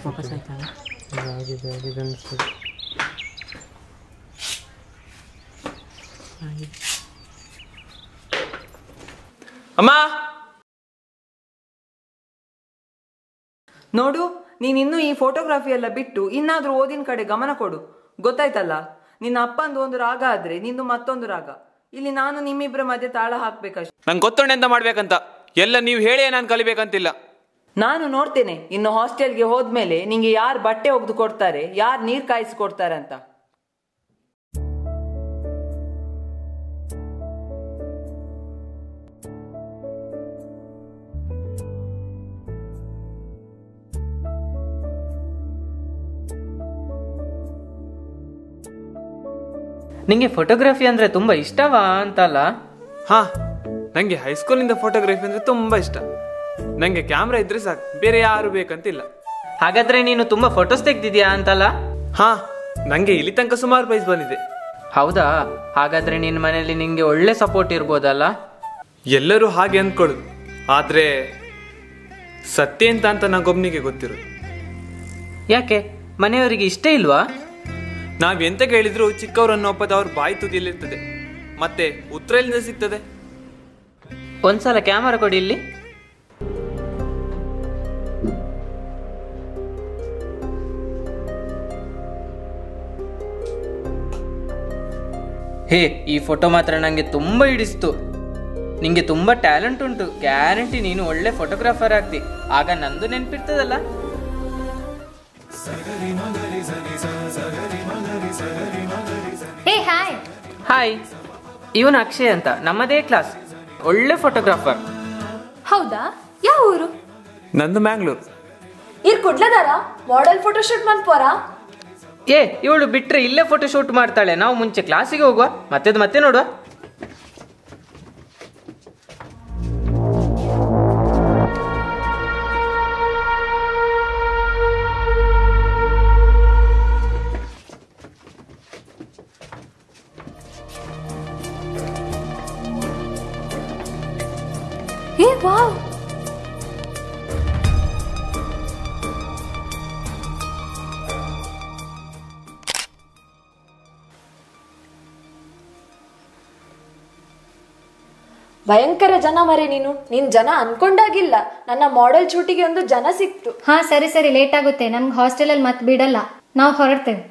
Focus ಆಯ್ತಾ? ಆಗಿದೆ ಅನಿಸ್ತದೆ. ಅಮ್ಮ ನೋಡು, ನೀನಿನ್ನೂ ಈ ಫೋಟೋಗ್ರಫಿ ಎಲ್ಲ ಬಿಟ್ಟು ಇನ್ನಾದ್ರೂ ಓದಿನ ಕಡೆ ಗಮನ ಕೊಡು. ಗೊತ್ತಾಯ್ತಲ್ಲ, ನಿನ್ನ ಅಪ್ಪಂದು ಒಂದು ರಾಗ ಆದ್ರೆ ನಿಂದು ಮತ್ತೊಂದು ರಾಗ. ಇಲ್ಲಿ ನಾನು ನಿಮ್ಮಿಬ್ಬರ ಮಧ್ಯೆ ತಾಳ ಹಾಕ್ಬೇಕಷ್ಟೆ. ನಂಗೆ ಗೊತ್ತುಂಟು ಎಂತ ಮಾಡ್ಬೇಕಂತ. ಎಲ್ಲ ನೀವು ಹೇಳಿ ನಾನು ಕಲಿಬೇಕಂತಿಲ್ಲ. ನಾನು ನೋಡ್ತೇನೆ ಇನ್ನು ಹಾಸ್ಟೆಲ್ಗೆ ಹೋದ್ಮೇಲೆ ನಿಂಗೆ ಯಾರು ಬಟ್ಟೆ ಒಗ್ದು ಕೊಡ್ತಾರೆ, ಯಾರು ನೀರ್ ಕಾಯಿಸಿ ಕೊಡ್ತಾರೆ ಅಂತ. ನಿಂಗೆ ಫೋಟೋಗ್ರಫಿ ಅಂದ್ರೆ ತುಂಬಾ ಇಷ್ಟವಾ ಅಂತಲ್ಲ? ಹಾ, ನಂಗೆ ಹೈಸ್ಕೂಲಿಂದ ಫೋಟೋಗ್ರಫಿ ಅಂದ್ರೆ ತುಂಬಾ ಇಷ್ಟ. ನಂಗೆ ಕ್ಯಾಮ್ರಾ ಇದ್ರೆ ಸಾಕು, ಬೇರೆ ಯಾರು ಬೇಕಂತಿಲ್ಲ. ಹಾಗಾದ್ರೆ ನೀನು ತುಂಬಾ ಫೋಟೋಸ್ ತೆಗ್ದಿದ್ಯಾ ಅಂತಲ್ಲ? ಹಾ, ನಂಗೆ ಇಲ್ಲಿ ತನಕ ಸುಮಾರು ಪ್ರೈಸ್ ಬಂದಿದೆ. ಹೌದಾ? ಹಾಗಾದ್ರೆ ನಿನ್ನ ಮನೆಯಲ್ಲಿ ನಿಂಗೆ ಒಳ್ಳೆ ಸಪೋರ್ಟ್ ಇರ್ಬೋದಲ್ಲ? ಎಲ್ಲರೂ ಹಾಗೆ ಅಂದ್ಕೊಳ್ಳೋದು, ಆದ್ರೆ ಸತ್ಯ ಅಂತ ನಂಗೊಬ್ನಿಗೆ ಗೊತ್ತಿರೋದು. ಯಾಕೆ, ಮನೆಯವರಿಗೆ ಇಷ್ಟ ಇಲ್ವಾ? ನಾವ್ ಎಂತ ಕೇಳಿದ್ರು ಚಿಕ್ಕವರನ್ನು ಒಪ್ಪದ ಅವ್ರ ಬಾಯಿ ತುದಿಯಲ್ಲಿರ್ತದೆ, ಮತ್ತೆ ಉತ್ತರ ಎಲ್ಲಿಂದ ಸಿಗ್ತದೆ? ಒಂದ್ಸಲ ಕ್ಯಾಮರಾ ಕೊಡಿ ಇಲ್ಲಿ. ಹೇ, ಈ ಫೋಟೋ ಮಾತ್ರ ನಂಗೆ ತುಂಬಾ ಹಿಡಿಸ್ತು. ನಿಂಗೆ ತುಂಬಾ ಟ್ಯಾಲೆಂಟ್ ಉಂಟು, ಗ್ಯಾರಂಟಿ ನೀನು ಒಳ್ಳೆ ಫೋಟೋಗ್ರಾಫರ್ ಆಗ್ತಿ. ಆಗ ನಂದು ನೆನ್ಪಿರ್ತದಲ್ಲ. ಹಾಯ್, ಇವನು ಅಕ್ಷಯ್ ಅಂತ, ನಮ್ಮದೇ ಕ್ಲಾಸ್, ಒಳ್ಳೆ ಫೋಟೋಗ್ರಾಫರ್. ಹೌದಾ? ಯಾವ ಊರು? ನಂದು ಮ್ಯಾಂಗ್ಳೂರ್. ಇರ್ ಕುಡ್ಲದಾರ ಮಾಡೆಲ್ ಫೋಟೋಶೂಟ್ ಮನ್ಪೋರಾ? ಏ, ಇವಳು ಬಿಟ್ರೆ ಇಲ್ಲೇ ಫೋಟೋ ಶೂಟ್ ಮಾಡ್ತಾಳೆ. ನಾವು ಮುಂಚೆ ಕ್ಲಾಸಿಗೆ ಹೋಗುವ, ಮತ್ತೆ ನೋಡುವ. ಏ ವಾವ್, ಭಯಂಕರ ಜನ ಮರೆ ನೀನು. ನೀನ್ ಜನ ಅನ್ಕೊಂಡಾಗಿಲ್ಲ. ನನ್ನ ಮಾಡೆಲ್ ಶೂಟಿಗೆ ಒಂದು ಜನ ಸಿಕ್ತು. ಹಾ ಸರಿ ಸರಿ, ಲೇಟ್ ಆಗುತ್ತೆ. ನಮ್ಗೆ ಹಾಸ್ಟೆಲಲ್ಲಿ ಮತ್ತೆ ಬಿಡಲ್ಲ, ನಾವು ಹೊರಡ್ತೇವೆ.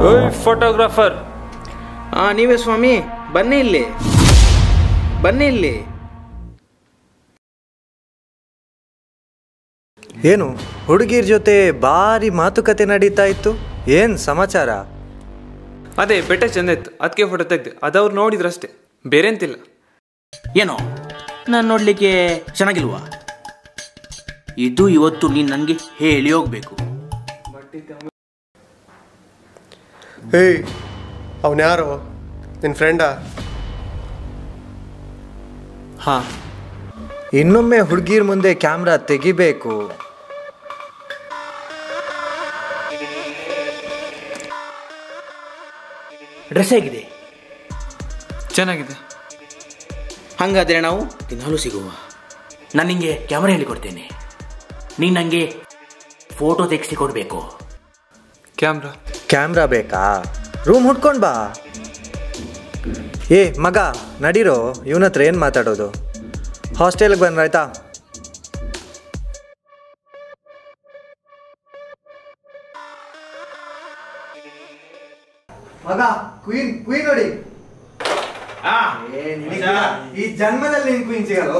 ಓಯ್ ಫೋಟೋಗ್ರಾಫರ್, ನೀವೇ ಸ್ವಾಮಿ, ಬನ್ನಿ ಇಲ್ಲಿ, ಬನ್ನಿ ಇಲ್ಲಿ. ಏನು ಹುಡುಗಿರ್ ಜೊತೆ ಭಾರಿ ಮಾತುಕತೆ ನಡೀತಾ ಇತ್ತು, ಏನ್ ಸಮಾಚಾರ? ಅದೇ ಬೆಟ್ಟ ಚಂದ ಇತ್ತು, ಅದಕ್ಕೆ ಫೋಟೋ ತೆಗ್ದೆ. ಅದವ್ರು ನೋಡಿದ್ರಷ್ಟೇ, ಬೇರೆ ಎಂತಿಲ್ಲ. ಏನೋ ನಾನು ನೋಡ್ಲಿಕ್ಕೆ ಚೆನ್ನಾಗಿಲ್ವಾ? ಇದು ಇವತ್ತು ನೀನು ನನಗೆ ಹೇಳಿ ಹೋಗ್ಬೇಕು. ಏಯ್, ಅವನ್ಯಾರೋ ನಿನ್ನ ಫ್ರೆಂಡಾ? ಹಾ, ಇನ್ನೊಮ್ಮೆ ಹುಡುಗಿರ್ ಮುಂದೆ ಕ್ಯಾಮ್ರಾ ತೆಗಿಬೇಕು. ಡ್ರೆಸ್ ಹೇಗಿದೆ? ಚೆನ್ನಾಗಿದೆ. ಹಾಗಾದರೆ ನಾವು ದಿನಾಲೂ ಸಿಗುವ. ನಾನು ನಿಂಗೆ ಕ್ಯಾಮ್ರಾ ಹೇಳಿಕೊಡ್ತೇನೆ, ನೀನು ನನಗೆ ಫೋಟೋ ತೆಗೆಸಿ ಕೊಡಬೇಕು. ಕ್ಯಾಮ್ರಾ ಬೇಕಾ? ರೂಮ್ ಹುಡ್ಕೊಂಡು ಬಾ. ಏ ಮಗ, ನಡೀರೋ, ಇವನ ಹತ್ರ ಏನು ಮಾತಾಡೋದು? ಹಾಸ್ಟೆಲ್ಗೆ ಬಂದ್ರಾಯ್ತಾ? ಮಗ, ಕ್ವೀನ್ ನೋಡಿ. ಈ ಜನ್ಮದಲ್ಲಿ ನಿನ್ ಕ್ವೀನ್ ಸಿಗಲ್ಲ.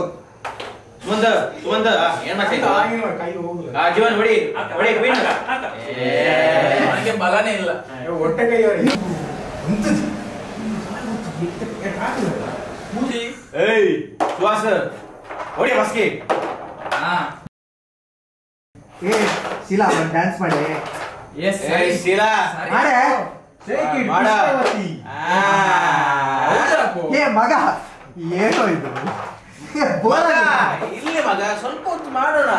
ಬಲನೇ ಇಲ್ಲ. ಶೀಲಾ, ಡ್ಯಾನ್ಸ್ ಮಾಡಿ. ಏ ಮಗ, ಏನೋ ಇದು ಇಲ್ಲಿ ಮಗ, ಸ್ವಲ್ಪ ಹೊತ್ತು ಮಾಡೋಣ.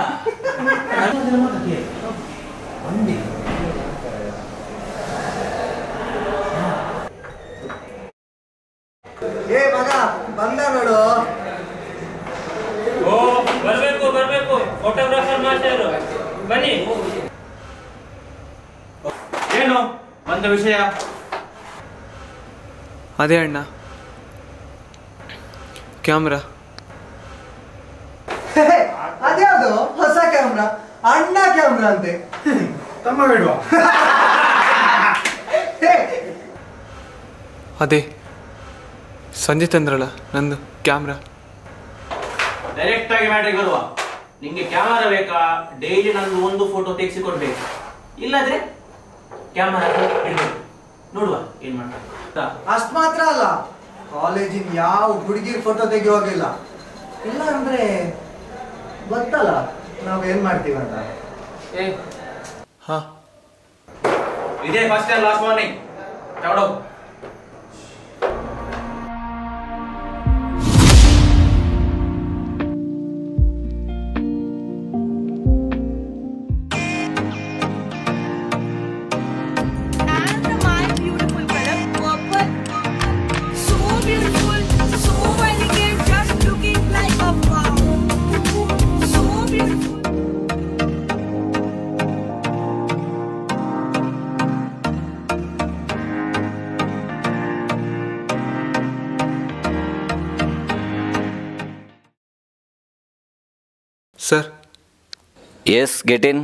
ಏ ಮಗ, ಬಂದ ನೋಡು. ಬನ್ನಿ. ಏನು ಒಂದು ವಿಷಯ? ಅದೇ ಅಣ್ಣ, ಕ್ಯಾಮ್ರಾ. ಅದ್ಯಾವುದು ಹೊಸ ಕ್ಯಾಮ್ರಾ? ಅಣ್ಣ ಕ್ಯಾಮ್ರಾ ಅಂತೆ. ತಮ್ಮ ಬೇಡುವ. ಅದೇ ಸಂಜೆ ತಂದ್ರಲ್ಲ ನಂದು ಕ್ಯಾಮ್ರಾ. ಡೈರೆಕ್ಟ್ ಆಗಿ ಮ್ಯಾಟ್ರಿಗೆ ಬರುವ. ನಿಂಗೆ ಕ್ಯಾಮರಾ ಬೇಕಾ? ಡೈಲಿ ನಂದು ಒಂದು ಫೋಟೋ ತೆಗೆಸಿಕೊಡ್ಬೇಕು. ಇಲ್ಲಾದ್ರೆ ಕ್ಯಾಮರಾ ಇಡ್ಬೇಕು. ನೋಡುವ ಏನ್ ಮಾಡ್ತಾ. ಅಷ್ಟ್ ಮಾತ್ರ ಅಲ್ಲ, ಕಾಲೇಜಿನ ಯಾವ ಹುಡುಗಿರ್ ಫೋಟೋ ತೆಗಿಯೋಗಿಲ್ಲ. ಇಲ್ಲ ಅಂದ್ರೆ ಗೊತ್ತಲ್ಲ ನಾವ್ ಏನ್ ಮಾಡ್ತೀವಂತ. ಹಾ, ಇದೇ ಫಸ್ಟ್ ಅಂಡ್ ಲಾಸ್ಟ್ ವಾರ್ನಿಂಗ್. ತಗೊಳ್ಳೋ. Sir. Yes, get in.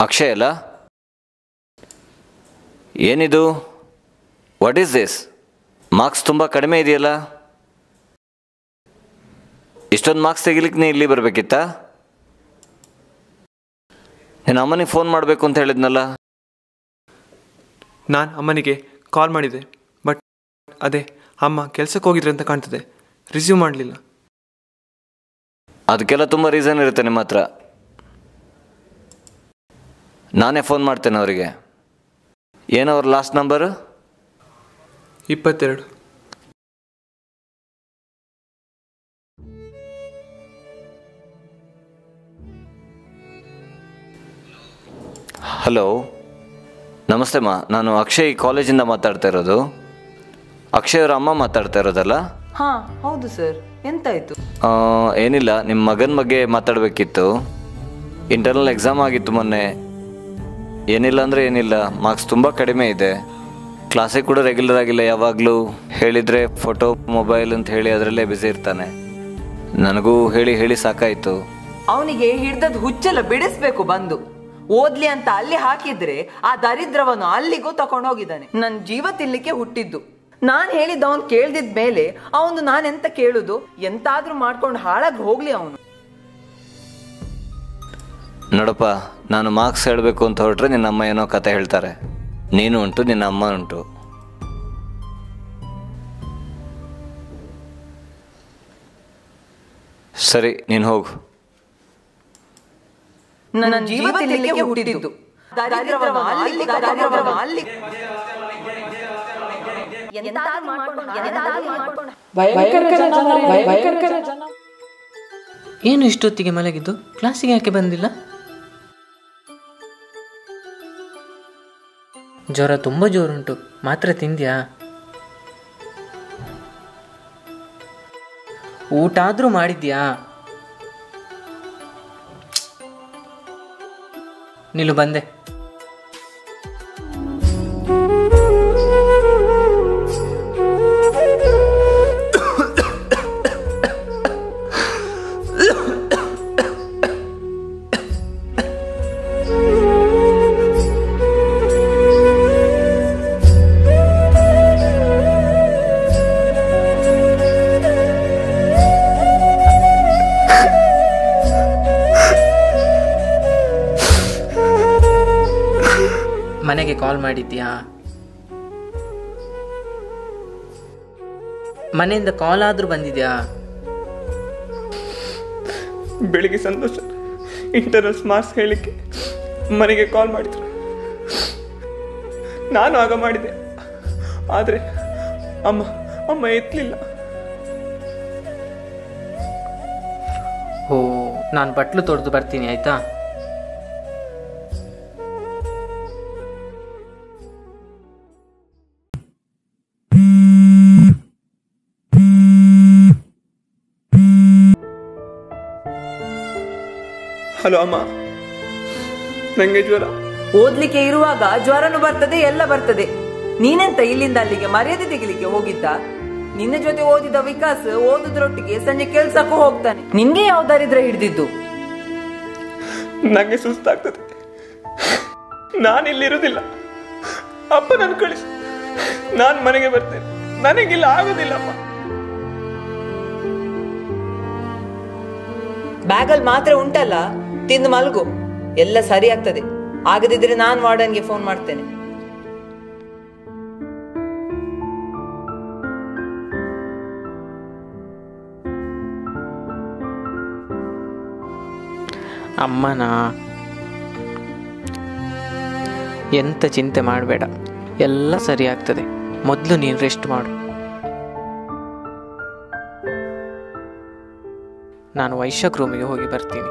Akshay ಅಲ್ಲ? ಏನಿದು? What is this? ಮಾರ್ಕ್ಸ್ ತುಂಬ ಕಡಿಮೆ ಇದೆಯಲ್ಲ. ಇಷ್ಟೊಂದು ಮಾರ್ಕ್ಸ್ ತೆಗಿಲಿಕ್ಕೆ ನೀ ಇಲ್ಲಿ ಬರಬೇಕಿತ್ತಾ? ನೀನು ಅಮ್ಮನಿಗೆ ಫೋನ್ ಮಾಡಬೇಕು ಅಂತ ಹೇಳಿದ್ನಲ್ಲ. ನಾನು ಅಮ್ಮನಿಗೆ ಕಾಲ್ ಮಾಡಿದೆ, ಬಟ್ ಅದೇ ಅಮ್ಮ ಕೆಲಸಕ್ಕೆ ಹೋಗಿದ್ರೆ ಅಂತ ಕಾಣ್ತದೆ, ರಿಸೀವ್ ಮಾಡಲಿಲ್ಲ. ಅದಕ್ಕೆಲ್ಲ ತುಂಬ ರೀಸನ್ ಇರುತ್ತೆ ನಿಮ್ಮ ಹತ್ರ. ನಾನೇ ಫೋನ್ ಮಾಡ್ತೇನೆ ಅವರಿಗೆ. ಏನವ್ರ ಲಾಸ್ಟ್ ನಂಬರು? 22. ಹಲೋ, ನಮಸ್ತೆ ಮಾ. ನಾನು ಅಕ್ಷಯ್ ಕಾಲೇಜಿಂದ ಮಾತಾಡ್ತಾ ಇರೋದು. ಅಕ್ಷಯ್ ಅವರ ಅಮ್ಮ ಮಾತಾಡ್ತಾ ಇರೋದಲ್ಲ? ಹಾ ಹೌದು ಸರ್, ಎಂತಾಯ್ತು? ಏನಿಲ್ಲ, ನಿಮ್ಮ ಮಗನ ಬಗ್ಗೆ ಮಾತಾಡಬೇಕಿತ್ತು. ಇಂಟರ್ನಲ್ ಎಕ್ಸಾಮ್ ಆಗಿತ್ತು ಮೊನ್ನೆ. ಏನಿಲ್ಲ ಅಂದರೆ ಏನಿಲ್ಲ, ಮಾರ್ಕ್ಸ್ ತುಂಬ ಕಡಿಮೆ ಇದೆ. ಕ್ಲಾಸಿಗೆ ಕೂಡ ರೆಗ್ಯುಲರ್ ಆಗಿಲ್ಲ. ಯಾವಾಗಲೂ ಹೇಳಿದರೆ ಫೋಟೋ, ಮೊಬೈಲ್ ಅಂತ ಹೇಳಿ ಅದರಲ್ಲೇ ಬ್ಯುಸಿ ಇರ್ತಾನೆ. ನನಗೂ ಹೇಳಿ ಹೇಳಿ ಸಾಕಾಯಿತು. ಅವನಿಗೆ ಹಿಡ್ದದ್ ಹುಚ್ಚೆಲ್ಲ ಬಿಡಿಸ್ಬೇಕು. ಬಂದು ಓದ್ಲಿ ಅಂತ ಅಲ್ಲಿ ಹಾಕಿದ್ರೆ ಆ ದರಿದ್ರವನು ಅಲ್ಲಿಗೂ ತಕೊಂಡೋಗಿದ್ದಾನೆ. ನನ್ ಜೀವ ತಿನ್ಲಿಕ್ಕೆ ಹುಟ್ಟಿದ್ದು. ನಾನ್ ಹೇಳಿದ್ದ ಅವನ್ ಕೇಳ್ದಿದ್ ಮೇಲೆ ಅವನು ನಾನೆಂತ ಕೇಳುದು? ಎಂತಾದ್ರೂ ಮಾಡ್ಕೊಂಡು ಹಾಳಾಗಿ ಹೋಗ್ಲಿ ಅವನು. ನೋಡಪ್ಪ, ನಾನು ಮಾರ್ಕ್ಸ್ ಹೇಳಬೇಕು ಅಂತ ಹೊರಟ್ರೆ ನಿನ್ನ ಅಮ್ಮ ಏನೋ ಕತೆ ಹೇಳ್ತಾರೆ. ನೀನು ಉಂಟು, ನಿನ್ನ ಅಮ್ಮ ಉಂಟು. ಸರಿ, ನೀನು ಹೋಗು. ನನ್ನ ಜೀವ ತಿನ್ಲಿಕ್ಕೆ ಹುಟ್ಟಿದ್ದು. ಏನು ಇಷ್ಟೊತ್ತಿಗೆ ಮಲಗಿದ್ದು? ಕ್ಲಾಸಿಗೆ ಯಾಕೆ ಬಂದಿಲ್ಲ? ಜ್ವರ ತುಂಬ ಜೋರುಂಟು. ಮಾತ್ರೆ ತಿಂದ್ಯಾ? ಊಟ ಆದ್ರೂ ಮಾಡಿದ್ಯಾ? ನಿಲ್ಲು, ಬಂದೆ. ಮನೆಗೆ ಕಾಲ್ ಮಾಡಿದ್ಯಾ? ಮನೆಯಿಂದ ಕಾಲ್ ಆದ್ರೂ ಬಂದಿದ್ಯಾ? ಬೆಳಿಗ್ಗೆ ಸಂತೋಷ ಇಂಟರ್ನಲ್ಸ್ ಮಾರ್ಕ್ಸ್ ಹೇಳಲಿಕ್ಕೆ ಮನೆಗೆ ಕಾಲ್ ಮಾಡಿದ್ರು. ನಾನು ಆಗ ಮಾಡಿದೆ, ಆದರೆ ಅಮ್ಮ ಎತ್ತಲಿಲ್ಲ. ಓ, ನಾನು ಬಟ್ಲು ತೊಳೆದು ಬರ್ತೀನಿ, ಆಯ್ತಾ? ಹಲೋ ಅಮ್ಮ, ನಂಗೆ ಜ್ವರ. ಓದ್ಲಿಕ್ಕೆ ಇರುವಾಗ ಜ್ವರನು ಬರ್ತದೆ, ಎಲ್ಲ ಬರ್ತದೆ. ನೀನೆಂತ ಇಲ್ಲಿಂದ ಅಲ್ಲಿಗೆ ಮರ್ಯಾದೆ ತೆಗಿಲಿಕ್ಕೆ ಹೋಗಿದ್ದ? ನಿನ್ನ ಜೊತೆ ಓದಿದ ವಿಕಾಸ್ ಓದುದ್ರೊಟ್ಟಿಗೆ ಸಂಜೆ ಕೆಲ್ಸಕ್ಕೂ ಹೋಗ್ತಾನೆ. ನಿನ್ಗೆ ಯಾವ ದರಿದ್ರ ಹಿಡಿದಿದ್ದು? ನಂಗೆ ಸುಸ್ತಾಗ್ತದೆ, ನಾನಿಲ್ಲಿರುವುದಿಲ್ಲ. ಅಪ್ಪ ನಾನು ಕಳಿಸಿ, ನಾನು ಮನೆಗೆ ಬರ್ತೇನೆ. ನನಗಿಲ್ಲ ಆಗುದಿಲ್ಲಪ್ಪ. ಬ್ಯಾಗಲ್ಲಿ ಮಾತ್ರ ಉಂಟಲ್ಲ, ತಿಂದು ಮಲ್ಗು, ಎಲ್ಲ ಸರಿ ಆಗ್ತದೆ. ಆಗದಿದ್ರೆ ನಾನು ವಾರ್ಡನ್ಗೆ ಫೋನ್ ಮಾಡ್ತೇನೆ. ಅಮ್ಮನ ಎಂತ ಚಿಂತೆ ಮಾಡಬೇಡ, ಎಲ್ಲ ಸರಿ ಆಗ್ತದೆ. ಮೊದಲು ನೀನು ರೆಸ್ಟ್ ಮಾಡು. ನಾನು ವೈಶಾಖ್ ರೂಮಿಗೆ ಹೋಗಿ ಬರ್ತೀನಿ.